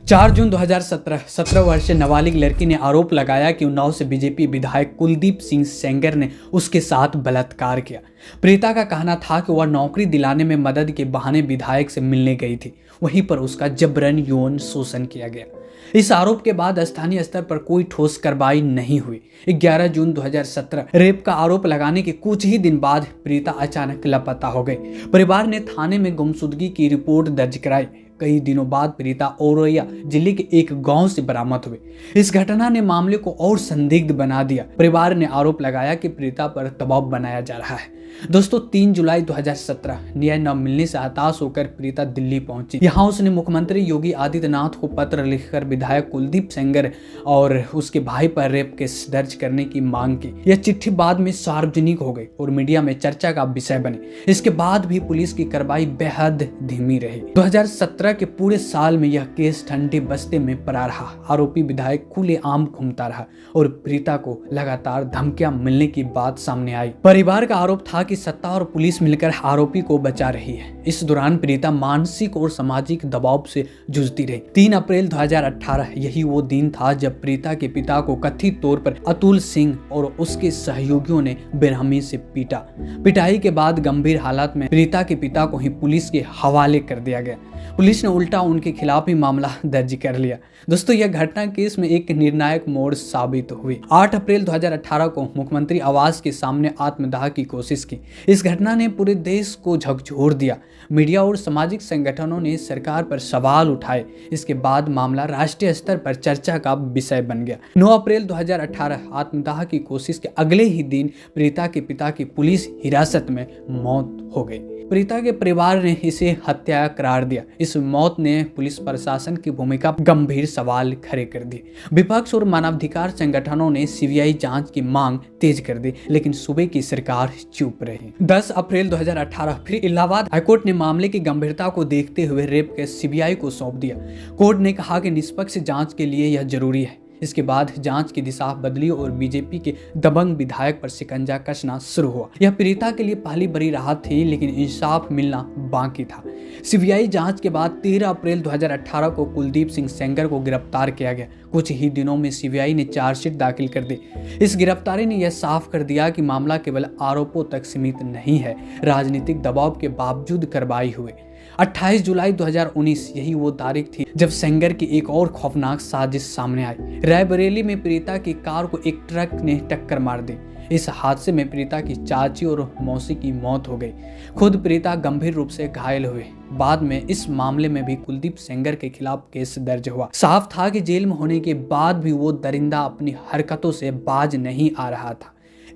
4 जून 2017 17 वर्षीय नाबालिग लड़की ने आरोप लगाया कि उन्नाव से बीजेपी विधायक कुलदीप सिंह सेंगर ने उसके साथ बलात्कार किया। प्रीता का कहना था कि वह नौकरी दिलाने में मदद के बहाने विधायक से मिलने गई थी, वहीं पर उसका जबरन यौन शोषण किया गया। इस आरोप के बाद स्थानीय स्तर पर कोई ठोस कार्रवाई नहीं हुई। 11 जून 2017 रेप का आरोप लगाने के कुछ ही दिन बाद प्रीता अचानक लापता हो गई। परिवार ने थाने में गुमशुदगी की रिपोर्ट दर्ज कराई। कई दिनों बाद प्रीता औरैया जिले के एक गांव से बरामद हुई। इस घटना ने मामले को और संदिग्ध बना दिया। परिवार ने आरोप लगाया कि प्रीता पर दबाव बनाया जा रहा है। दोस्तों 3 जुलाई 2017 न्याय न मिलने से हताश होकर प्रीता दिल्ली पहुंची। यहां उसने मुख्यमंत्री योगी आदित्यनाथ को पत्र लिखकर विधायक कुलदीप सेंगर और उसके भाई पर रेप केस दर्ज करने की मांग की। यह चिट्ठी बाद में सार्वजनिक हो गई और मीडिया में चर्चा का विषय बनी। इसके बाद भी पुलिस की कार्रवाई बेहद धीमी रही। 2017 के पूरे साल में यह केस ठंडे बस्ते में पड़ा रहा। आरोपी विधायक खुलेआम घूमता रहा और प्रीता को लगातार धमकियां मिलने की बात सामने आई। परिवार का आरोप था कि सत्ता और पुलिस मिलकर आरोपी को बचा रही है। इस दौरान प्रीता मानसिक और सामाजिक दबाव से जूझती रही। 3 अप्रैल 2018 यही वो दिन था जब प्रीता के पिता को कथित तौर पर अतुल सिंह और उसके सहयोगियों ने बेरहमी से पीटा। पिटाई के बाद गंभीर हालत में प्रीता के पिता को ही पुलिस के हवाले कर दिया गया। पुलिस ने उल्टा उनके खिलाफ ही मामला दर्ज कर लिया। दोस्तों यह घटना केस में एक निर्णायक मोड़ साबित हुई। 8 अप्रैल 2018 को मुख्यमंत्री आवास के सामने आत्मदाह की कोशिश की। इस घटना ने पूरे देश को झकझोर दिया। मीडिया और सामाजिक संगठनों ने सरकार पर सवाल उठाए। इसके बाद मामला राष्ट्रीय स्तर पर चर्चा का विषय बन गया। 9 अप्रैल 2018 आत्मदाह की कोशिश के अगले ही दिन प्रीता के पिता की पुलिस हिरासत में मौत हो गई। प्रीता के परिवार ने इसे हत्या करार दिया। इस मौत ने पुलिस प्रशासन की भूमिका गंभीर सवाल खड़े कर दिए। विपक्ष और मानवाधिकार संगठनों ने सीबीआई जांच की मांग तेज कर दी, लेकिन सूबे की सरकार चुप रही। 10 अप्रैल 2018 फिर इलाहाबाद हाईकोर्ट ने मामले की गंभीरता को देखते हुए रेप केस सीबीआई को सौंप दिया। कोर्ट ने कहा कि निष्पक्ष जांच के लिए यह जरूरी है। इसके बाद जांच की दिशा बदली और बीजेपी के दबंग विधायक पर शिकंजा कसना शुरू हुआ। यह पीड़िता के लिए पहली बड़ी राहत थी, लेकिन इंसाफ मिलना बाकी था। सीबीआई जांच के बाद 13 अप्रैल 2018 को कुलदीप सिंह सेंगर को गिरफ्तार किया गया। कुछ ही दिनों में सीबीआई ने चार्जशीट दाखिल कर दी। इस गिरफ्तारी ने यह साफ कर दिया कि मामला केवल आरोपों तक सीमित नहीं है, राजनीतिक दबाव के बावजूद कार्रवाई हुई। 28 जुलाई 2019 यही वो तारीख थी जब सेंगर की एक और खौफनाक साजिश सामने आई। रायबरेली में प्रीता की कार को एक ट्रक ने टक्कर मार दी। इस हादसे में प्रीता की चाची और मौसी की मौत हो गई। खुद प्रीता गंभीर रूप से घायल हुए। बाद में इस मामले में भी कुलदीप सेंगर के खिलाफ केस दर्ज हुआ। साफ था कि जेल में होने के बाद भी वो दरिंदा अपनी हरकतों से बाज नहीं आ रहा था।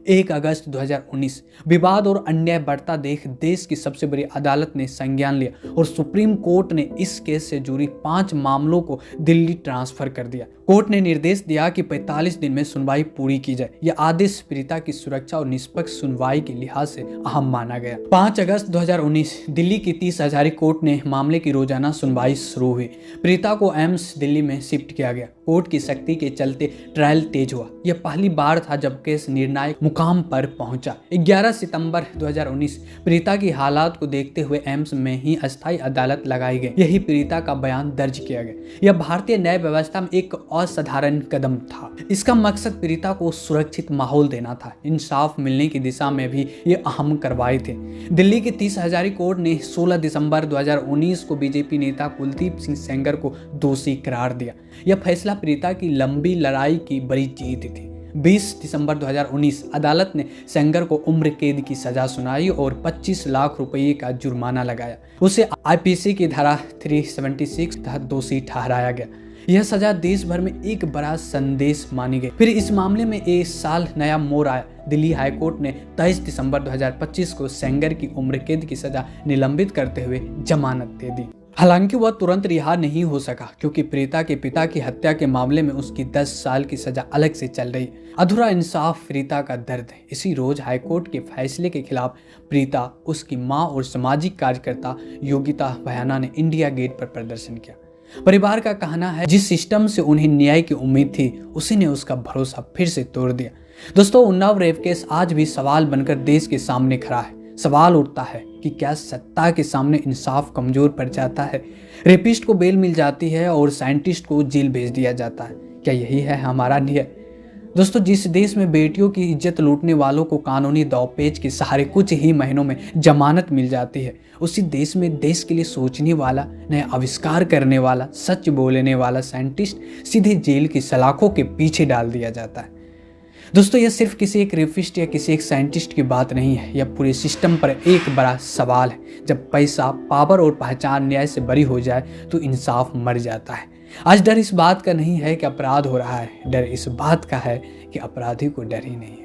1 अगस्त 2019 विवाद और अन्याय बढ़ता देख देश की सबसे बड़ी अदालत ने संज्ञान लिया और सुप्रीम कोर्ट ने इस केस से जुड़ी 5 मामलों को दिल्ली ट्रांसफर कर दिया। कोर्ट ने निर्देश दिया कि 45 दिन में सुनवाई पूरी की जाए। यह आदेश पीड़िता की सुरक्षा और निष्पक्ष सुनवाई के लिहाज से अहम माना गया। 5 अगस्त 2019 दिल्ली की 30 हजारी कोर्ट ने मामले की रोजाना सुनवाई शुरू हुई। पीड़िता को एम्स दिल्ली में शिफ्ट किया गया। कोर्ट की सख्ती के चलते ट्रायल तेज हुआ। यह पहली बार था जब केस निर्णायक मुकाम पर पहुंचा। 11 सितंबर 2019 पीड़िता की हालात को देखते हुए एम्स में ही अस्थायी अदालत लगाई गई। यही पीड़िता का बयान दर्ज किया गया। यह भारतीय न्याय व्यवस्था में एक असाधारण कदम था। इसका मकसद पीड़िता को सुरक्षित माहौल देना था। इंसाफ मिलने की दिशा में भी ये अहम कार्रवाई थे। दिल्ली की 30 हजारी कोर्ट ने 16 दिसंबर 2019 को बीजेपी नेता कुलदीप सिंह सेंगर को दोषी करार दिया। यह फैसला पीड़िता की लंबी लड़ाई की बड़ी जीत थी। 20 दिसंबर 2019 अदालत ने सेंगर को उम्र कैद की सजा सुनाई और 25 लाख रुपए का जुर्माना लगाया। उसे आईपीसी की धारा 376 तहत दोषी ठहराया गया। यह सजा देश भर में एक बड़ा संदेश मानी गई। फिर इस मामले में इस साल नया मोड़ आया। दिल्ली हाईकोर्ट ने 23 दिसंबर 2025 को सेंगर की उम्र कैद की सजा निलंबित करते हुए जमानत दे दी। हालांकि वह तुरंत रिहा नहीं हो सका क्योंकि प्रीता के पिता की हत्या के मामले में उसकी 10 साल की सजा अलग से चल रही। अधूरा इंसाफ प्रीता का दर्द है। इसी रोज हाईकोर्ट के फैसले के खिलाफ प्रीता, उसकी मां और सामाजिक कार्यकर्ता योगिता भयाना ने इंडिया गेट पर प्रदर्शन किया। परिवार का कहना है जिस सिस्टम से उन्हें न्याय की उम्मीद थी उसी ने उसका भरोसा फिर से तोड़ दिया। दोस्तों उन्नाव रेप केस आज भी सवाल बनकर देश के सामने खड़ा है। सवाल उठता है कि क्या सत्ता के सामने इंसाफ कमजोर पड़ जाता है? रेपिस्ट को बेल मिल जाती है और साइंटिस्ट को जेल भेज दिया जाता है। क्या यही है हमारा न्याय? दोस्तों, जिस देश में बेटियों की इज्जत लूटने वालों को कानूनी दांवपेच के सहारे कुछ ही महीनों में जमानत मिल जाती है, उसी देश में देश के लिए सोचने वाला, नया आविष्कार करने वाला, सच बोलने वाला साइंटिस्ट सीधे जेल की सलाखों के पीछे डाल दिया जाता है। दोस्तों, यह सिर्फ किसी एक रेपिस्ट या किसी एक साइंटिस्ट की बात नहीं है, यह पूरे सिस्टम पर एक बड़ा सवाल है। जब पैसा, पावर और पहचान न्याय से बरी हो जाए तो इंसाफ मर जाता है। आज डर इस बात का नहीं है कि अपराध हो रहा है, डर इस बात का है कि अपराधी को डर ही नहीं है।